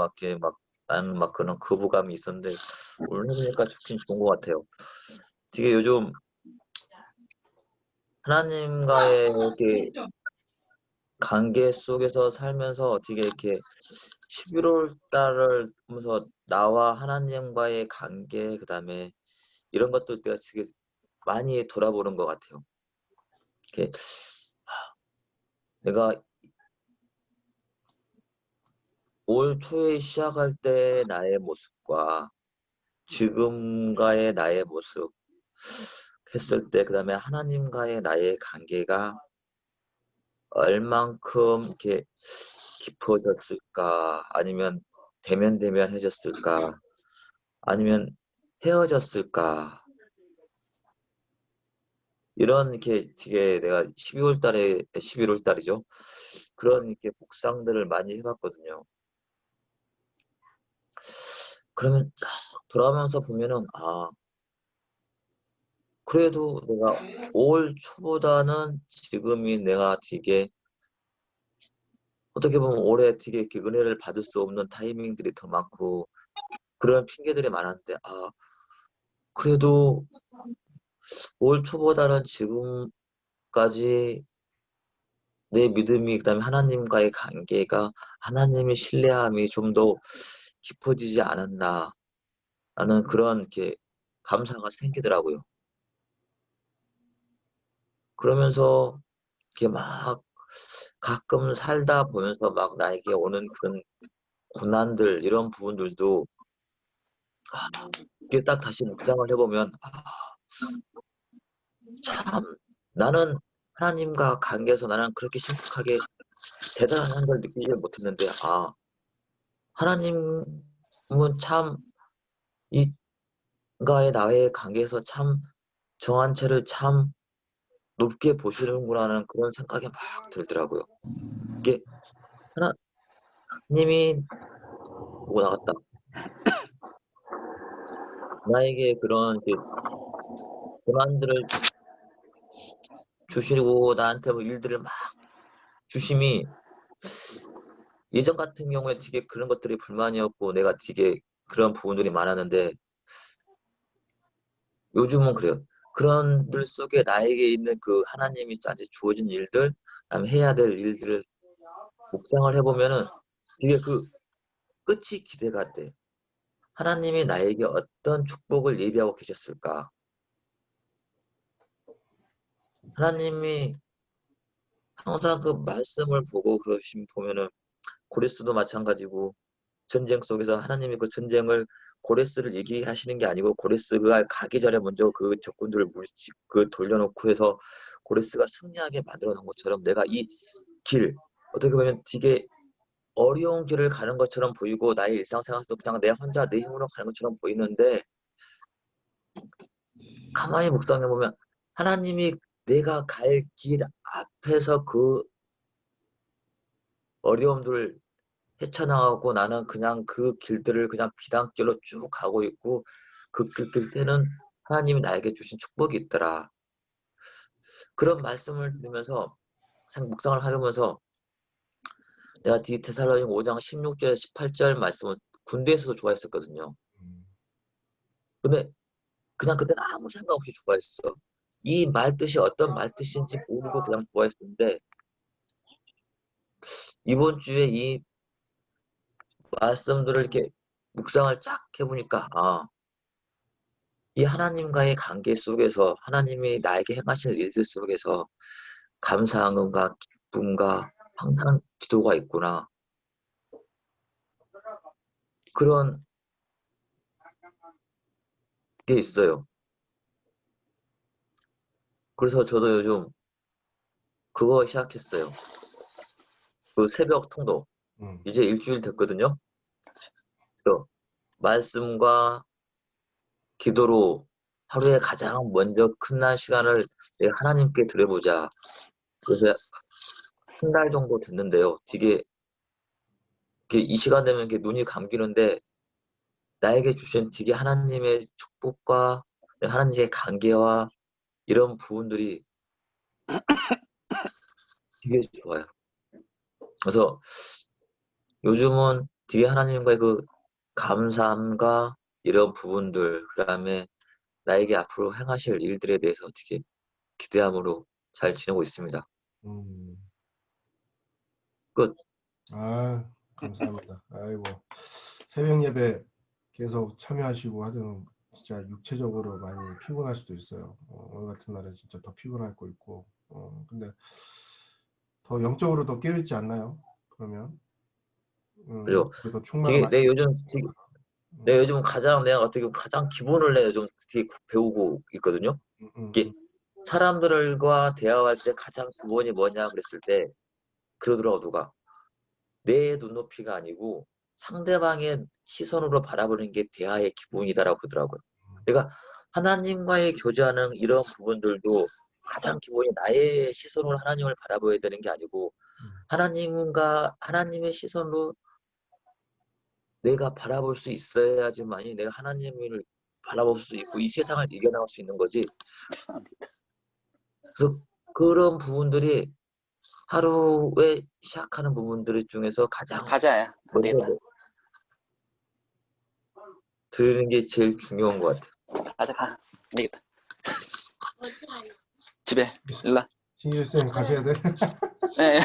나는 그런 거부감이 있었는데 오늘 해보니까 좋긴 좋은 것 같아요. 되게 요즘 하나님과의 이렇게 관계 속에서 살면서 되게 이렇게 11월 달을 보면서 나와 하나님과의 관계 그다음에 이런 것들 내가 되게 많이 돌아보는 것 같아요. 이렇게 내가 올 초에 시작할 때 나의 모습과 지금과의 나의 모습 했을 때 그다음에 하나님과의 나의 관계가 얼만큼 이렇게 깊어졌을까 아니면 대면해졌을까 아니면 헤어졌을까 이런 이렇게 되게 내가 11월 달이죠. 그런 이렇게 묵상들을 많이 해봤거든요. 그러면 쫙 돌아오면서 보면은 그래도 내가 올 초보다는 지금이 내가 되게 어떻게 보면 올해 되게 이렇게 은혜를 받을 수 없는 타이밍들이 더 많고 그런 핑계들이 많았는데 그래도 올 초보다는 지금까지 내 믿음이 그다음에 하나님과의 관계가 하나님의 신뢰함이 좀 더 깊어지지 않았나 라는 그런 이렇게 감사가 생기더라고요. 그러면서 이렇게 막 가끔 살다 보면서 막 나에게 오는 그런 고난들 이런 부분들도 이게 딱 다시 묵상을 해보면 참 나는 하나님과 관계에서 나는 그렇게 심각하게 대단한 걸 느끼지 못했는데 하나님은 참 이가의 나의 관계에서 참 정한 채를 참 높게 보시는구나라는 그런 생각이 막 들더라고요. 이게 하나님이 보고 나갔다. 나에게 그런 고난들을 주시고 나한테 뭐 일들을 막 주심이 예전 같은 경우에 되게 그런 것들이 불만이었고 내가 되게 그런 부분들이 많았는데 요즘은 그래요. 그런 들 속에 나에게 있는 그 하나님이 나한테 주어진 일들, 그다음에 해야 될 일들을 묵상을 해보면은 되게 그 끝이 기대가 돼. 하나님이 나에게 어떤 축복을 예비하고 계셨을까? 하나님이 항상 그 말씀을 보고 그러신 보면은 고레스도 마찬가지고 전쟁 속에서 하나님이 그 전쟁을 고레스를 얘기하시는 게 아니고 고레스가 가기 전에 먼저 그 적군들을 돌려놓고 해서 고레스가 승리하게 만들어 놓은 것처럼 내가 이 길, 어떻게 보면 되게 어려운 길을 가는 것처럼 보이고 나의 일상생활에서도 그냥 내 혼자 내 힘으로 가는 것처럼 보이는데 가만히 묵상해 보면 하나님이 내가 갈 길 앞에서 그 어려움들을 헤쳐나가고 나는 그냥 그 길들을 그냥 비단길로 쭉 가고 있고 그 길들은 하나님이 나에게 주신 축복이 있더라. 그런 말씀을 들으면서 묵상을 하면서 내가 데살로니가 5장 16절 18절 말씀을 군대에서도 좋아했었거든요. 근데 그냥 그때는 아무 생각 없이 좋아했어. 이 말뜻이 어떤 말뜻인지 모르고 그냥 좋아했었는데 이번 주에 이 말씀들을 이렇게 묵상을 쫙 해보니까 이 하나님과의 관계 속에서 하나님이 나에게 행하신 일들 속에서 감사함과 기쁨과 항상 기도가 있구나. 그런 게 있어요. 그래서 저도 요즘 그거 시작했어요. 그 새벽 통독. 이제 일주일 됐거든요. 그래서 말씀과 기도로 하루에 가장 먼저 끝난 시간을 내가 하나님께 드려보자. 그래서 한 달 정도 됐는데요. 되게 이 시간 되면 이렇게 눈이 감기는데 나에게 주신 되게 하나님의 축복과 하나님의 관계와 이런 부분들이 되게 좋아요. 그래서 요즘은 되게 하나님과의 그 감사함과 이런 부분들, 그다음에 나에게 앞으로 행하실 일들에 대해서 되게 기대함으로 잘 지내고 있습니다. 끝. 감사합니다. 아이고, 새벽 예배 계속 참여하시고 하면 진짜 육체적으로 많이 피곤할 수도 있어요. 오늘 같은 날은 진짜 더 피곤할 거 있고, 근데 더 영적으로 더 깨어있지 않나요? 그러면 그리고 더 충만을 되게 많이. 내 요즘 내가 어떻게 보면 가장 기본을 내가 좀 되게 배우고 있거든요. 이게 사람들과 대화할 때 가장 기본이 뭐냐 그랬을 때 그러더라고 누가 내 눈높이가 아니고 상대방의 시선으로 바라보는 게 대화의 기본이다라고 그러더라고요. 그러니까 하나님과의 교제하는 이런 부분들도 가장 기본이 나의 시선으로 하나님을 바라봐야 되는 게 아니고 하나님의 시선으로 내가 바라볼 수 있어야지만이 내가 하나님을 바라볼 수 있고 이 세상을 이겨나갈 수 있는 거지. 그래서 그런 부분들이 하루에 시작하는 부분들 중에서 가장 가자야. 안 되겠다. 들으는 게 제일 중요한 것 같아요. 가자 가. 안 되겠다. 집에 일라. 신기수쌤 가셔야 돼? 네.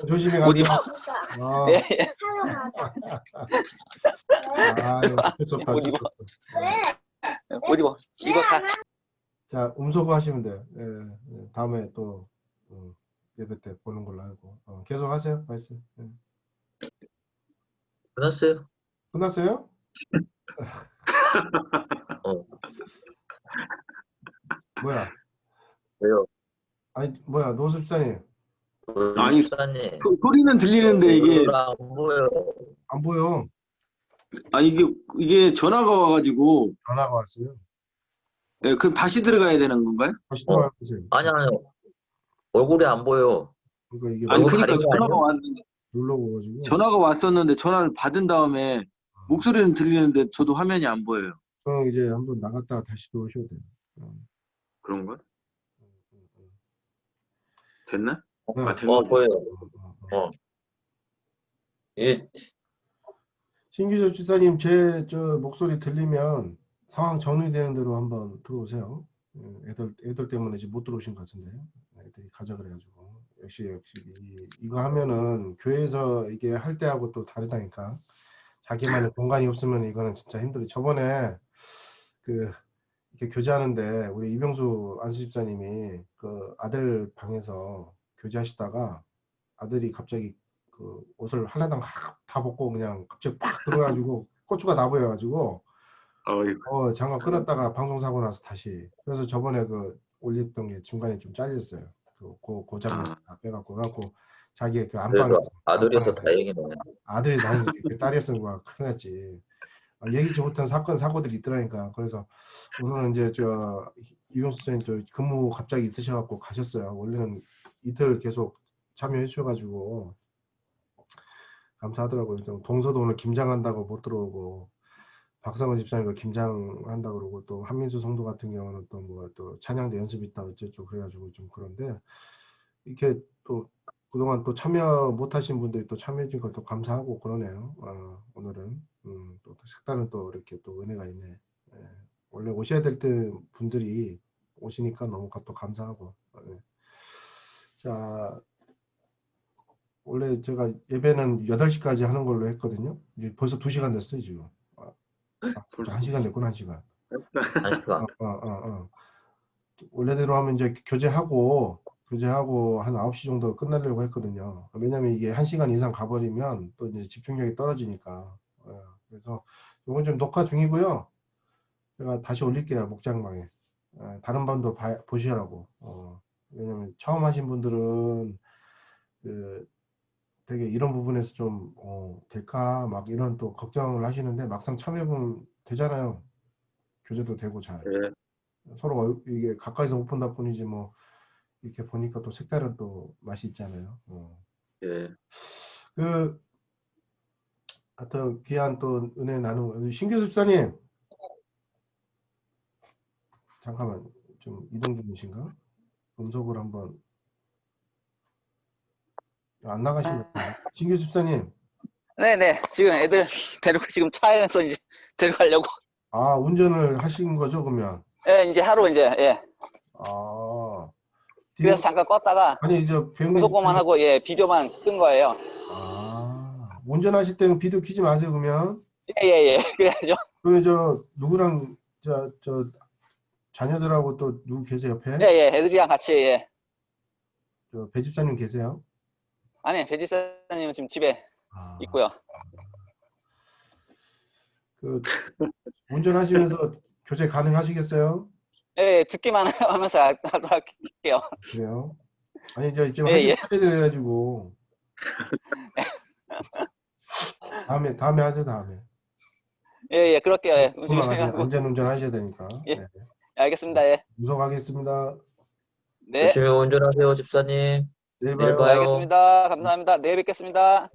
조심히 옷 가세요. 입어. 예. 좋다, 옷 입어. 좋다. 옷 입어. 이거 가. 자, 음소거 하시면 돼요. 예, 다음에 또 예배 때 보는 걸로 하고. 계속 하세요, 말씀. 끝났어요? 끝났어요? 어, 뭐야? 왜요? 아니 뭐야 노습사님 아니, 집사님, 소리는 들리는데 이게, 얼굴 안 보여. 안 보여. 아니, 이게 전화가 와가지고, 전화가 왔어요. 예, 그럼 다시 들어가야 되는 건가요? 다시 어, 들어가 보세요. 아니요. 얼굴이 안 보여. 그러니까 이게 아니, 얼굴 그러니까 가린 거 아니야? 눌러고 가지고 전화가 왔었는데, 전화를 받은 다음에, 목소리는 들리는데, 저도 화면이 안 보여요. 그럼 이제 한번 나갔다가 다시 들어오셔도 돼요. 그런가? 음. 됐나? 네. 아, 된 거죠. 보여요. 어. 어. 이 신규조 지사님 제 저 목소리 들리면 상황 정리되는 대로 한번 들어오세요. 애들 때문에 지금 못 들어오신 것 같은데 애들이 가자 그래가지고 역시 이거 하면은 교회에서 이게 할 때하고 또 다르다니까. 자기만의 공간이 없으면 이거는 진짜 힘들어요. 저번에 그 이렇게 교제하는데 우리 이병수 안수 집사님이 그 아들 방에서 교제하시다가 아들이 갑자기 그 옷을 한라당 다 벗고 그냥 갑자기 팍 들어가지고 고추가 나 보여가지고 장갑 끊었다가 방송 사고 나서 다시 그래서 저번에 그 올렸던 게 중간에 좀 잘렸어요. 그 장면 다 빼갖고 자기 그 안방에서 그래도 아들이어서 다행이네. 아들이 다행이지 그 딸이었으면 막 큰일 났지. 예기치 못한 사건 사고들이 있더라니까. 그래서 오늘은 이제 저 이용수 선생님 저 근무 갑자기 있으셔갖고 가셨어요. 원래는 이틀 계속 참여해 주셔가지고 감사하더라고요. 좀 동서도 오늘 김장한다고 못 들어오고 박상원 집사님도 김장한다고 그러고 또 한민수 성도 같은 경우는 또 뭐 또 찬양대 연습 있다 어쩌고 그래가지고 좀 그런데 이렇게 또 그동안 또 참여 못하신 분들이 또 참여해 주니까 또 감사하고 그러네요. 오늘은 또 색다른 또 이렇게 또 은혜가 있네. 예. 원래 오셔야 될 때 분들이 오시니까 너무 또 감사하고. 예. 자, 원래 제가 예배는 8시까지 하는 걸로 했거든요. 이제 벌써 2시간 됐어요, 지금. 1시간 됐구나, 1시간. 한 시간. 원래대로 하면 이제 교제하고 한 9시 정도 끝내려고 했거든요. 왜냐면 이게 1시간 이상 가버리면 또 이제 집중력이 떨어지니까. 그래서 이건 좀 녹화 중이고요. 제가 다시 올릴게요, 목장방에. 다른 방도 보시라고. 왜냐면 처음 하신 분들은 그 되게 이런 부분에서 좀 될까 막 이런 또 걱정을 하시는데 막상 참여해보면 되잖아요. 교제도 되고 잘. 네. 서로 이게 가까이서 못 본다 뿐이지 뭐 이렇게 보니까 또 색다른 또 맛이 있잖아요. 예. 그 하여튼 귀한 또 은혜 나누고 신규 집사님 잠깐만 좀 이동 중이신가? 음속을 한번 안 나가신 것 같은데 신규 집사님. 네네. 지금 애들 데리고 지금 차에서 이제 데려가려고. 운전을 하신 거죠 그러면? 예, 이제 하루 이제, 예. 그래서 잠깐 껐다가 아니 이제 음소거만 하고, 예, 비디오만 끈 거예요. 운전하실 때는 비디오 켜지 마세요 그러면. 예. 그래야죠. 그러면 저 누구랑 저 자녀들하고 또 누구 계세요 옆에? 예. 애들이랑 같이, 예. 저 배 집사님 계세요? 아니, 배지사님은 지금 집에 있고요. 그 운전하시면서 교제 가능하시겠어요? 예, 듣기만 하면서 하도록 할게요. 그래요? 아니 이제 지금 예. 하셔야 돼가지고 다음에 하세요 다음에. 예, 그럴게요. 예. 안전 운전하셔야 되니까. 예. 네. 알겠습니다. 예. 무속하겠습니다. 네. 조심히 운전하세요, 집사님. 내일 내일 봐요. 봐요. 알겠습니다. 감사합니다. 내일 뵙겠습니다.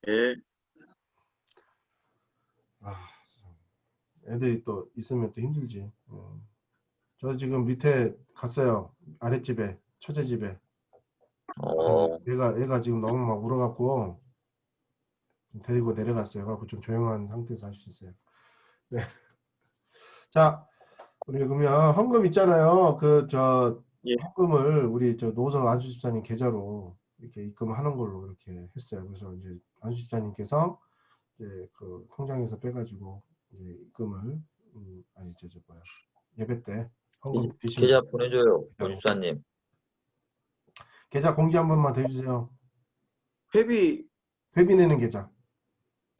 예. 애들이 또 있으면 또 힘들지. 저 지금 밑에 갔어요. 아랫집에 처제 집에. 애가 지금 너무 막 울어갖고 데리고 내려갔어요. 그래갖고 좀 조용한 상태에서 할 수 있어요. 네. 자, 우리 그러면 헌금 있잖아요. 예. 헌금을 우리 저 노석 안수집사님 계좌로 이렇게 입금하는 걸로 이렇게 했어요. 그래서 이제 안수집사님께서 이제 그 통장에서 빼가지고 이제 입금을 예배 때 헌금 드시면 계좌 보내줘요, 집사님. 계좌 공지 한 번만 더 해주세요. 회비 회비 내는 계좌.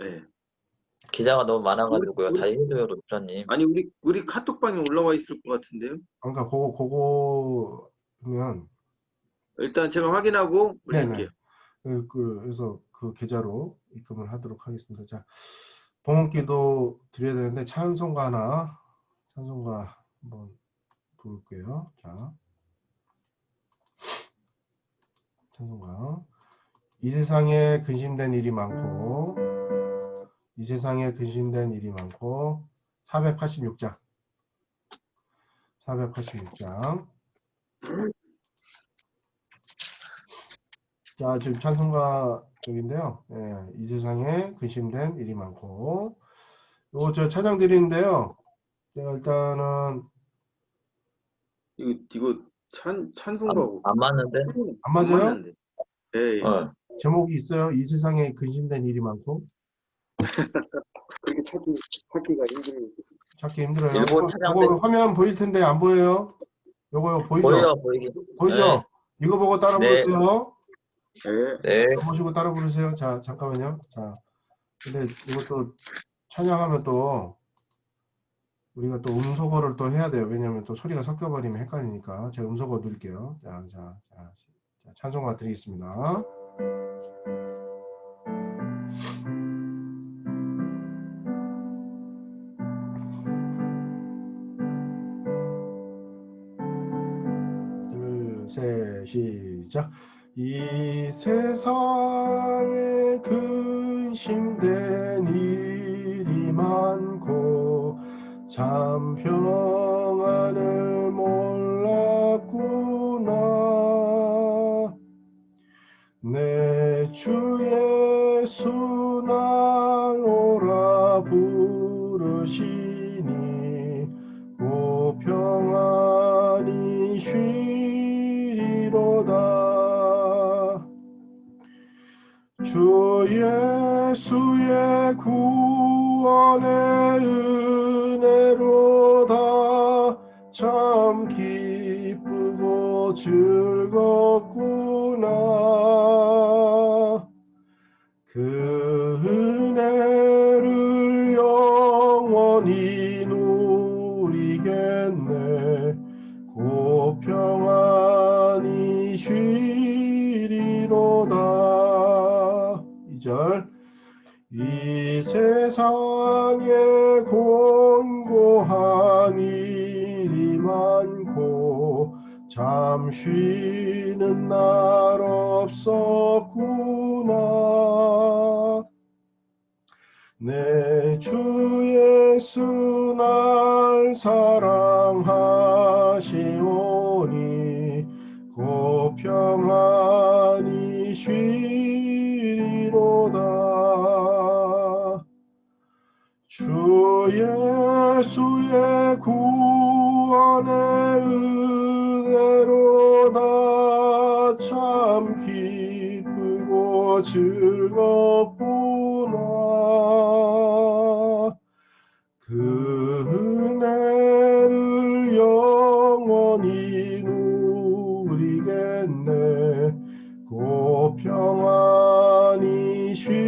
네. 기자가 너무 많아가지고요. 우리- 다 해줘요, 목사님. 아니 우리 카톡방에 올라와 있을 것 같은데요. 그러니까 그거면 일단 제가 확인하고 올릴게요. 네네. 그래서 그 계좌로 입금을 하도록 하겠습니다. 자, 봉헌기도 드려야 되는데 찬송가 한번 부를게요. 자, 찬송가. 이 세상에 근심된 일이 많고 486장. 자, 지금 찬송가 쪽인데요. 예, 이 세상에 근심된 일이 많고 요거 저 찬양 드리는데요. 제가 일단은 이거 찬송가고 안 맞는데? 안 맞아요? 맞는데. 예, 예. 제목이 있어요. 이 세상에 근심된 일이 많고 그렇게 찾기가 찾기 힘들어요. 일본 요거 찬양대 화면 보일 텐데 안 보여요? 요거 보이죠? 보여요, 보이긴. 보이죠? 이거 보고 따라 네. 부르세요. 예. 네. 보시고 따라 부르세요. 자, 잠깐만요. 자, 근데 이것도 찬양하면 또 우리가 또 음소거를 또 해야 돼요. 왜냐면 또 소리가 섞여버리면 헷갈리니까 제가 음소거 드릴게요. 자, 찬송가 드리겠습니다. 둘, 셋, 시작. 이 세상에 근심된 일이 많고 참 평안을 몰랐구나. 내 주 예수 날 오라 부르시니 고 평안히 쉬리로다. 주 예수의 구원의 은혜로다. 참 기쁘고 즐겁구나. 그 은혜를 영원히 누리겠네. 고 평안히 쉬리로다. 2절. 이 세상에 곤고한 일이 많고 잠 쉬는 날 없었구나. 내 주 예수 날 사랑하시오니 고 평안히 쉬리로다. 주 예수의 구원의 은혜로다. 참 기쁘고 즐겁구나. 그 은혜를 영원히 누리겠네. 고 평안히 쉬리로다.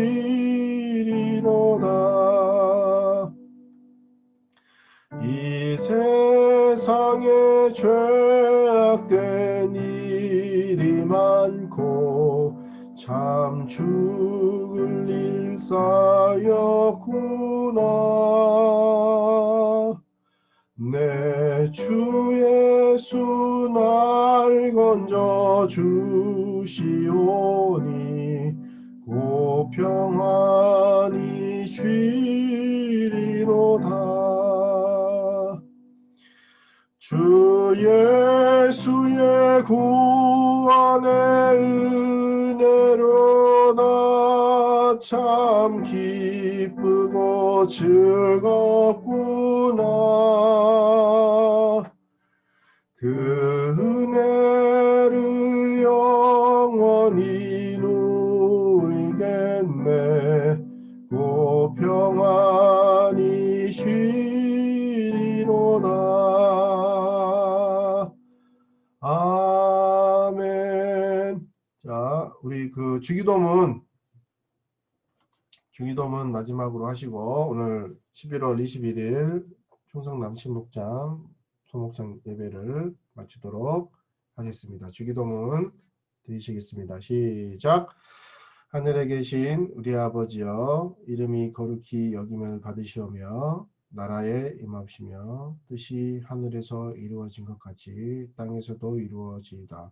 이 세상에 죄악된 일이 많고 참 죽을 일 쌓였구나. 내 주 예수 날 건져 주시오니 고 평안히 쉬리로다. 주 예수의 구원의 은혜로다. 참 기쁘고 즐겁구나. 그 은혜를 영원히 누리겠네. 고 평안히 쉬리로다. 아멘. 자, 우리 그 주기도문 주기도문 마지막으로 하시고 오늘 11월 21일 충성 남신목장 소목장 예배를 마치도록 하겠습니다. 주기도문 드리시겠습니다. 시작. 하늘에 계신 우리 아버지여, 이름이 거룩히 여김을 받으시오며 나라에 임하시며 뜻이 하늘에서 이루어진 것 같이 땅에서도 이루어지이다.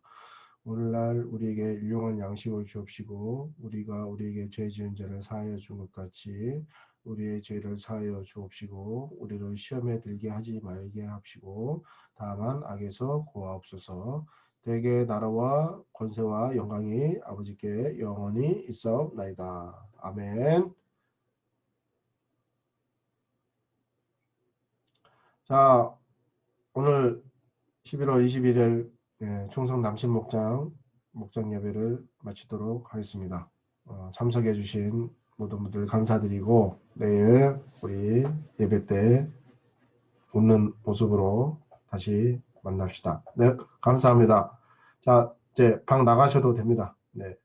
오늘날 우리에게 일용할 양식을 주옵시고 우리가 우리에게 죄 지은 자를 사하여 준 것 같이 우리의 죄를 사하여 주옵시고 우리를 시험에 들게 하지 말게 합시고 다만 악에서 구하옵소서. 대개 나라와 권세와 영광이 아버지께 영원히 있사옵나이다. 아멘. 자, 오늘 11월 21일 충성 남신 목장 예배를 마치도록 하겠습니다. 참석해 주신 모든 분들 감사드리고 내일 우리 예배 때 웃는 모습으로 다시 만납시다. 네, 감사합니다. 자, 이제 방 나가셔도 됩니다. 네.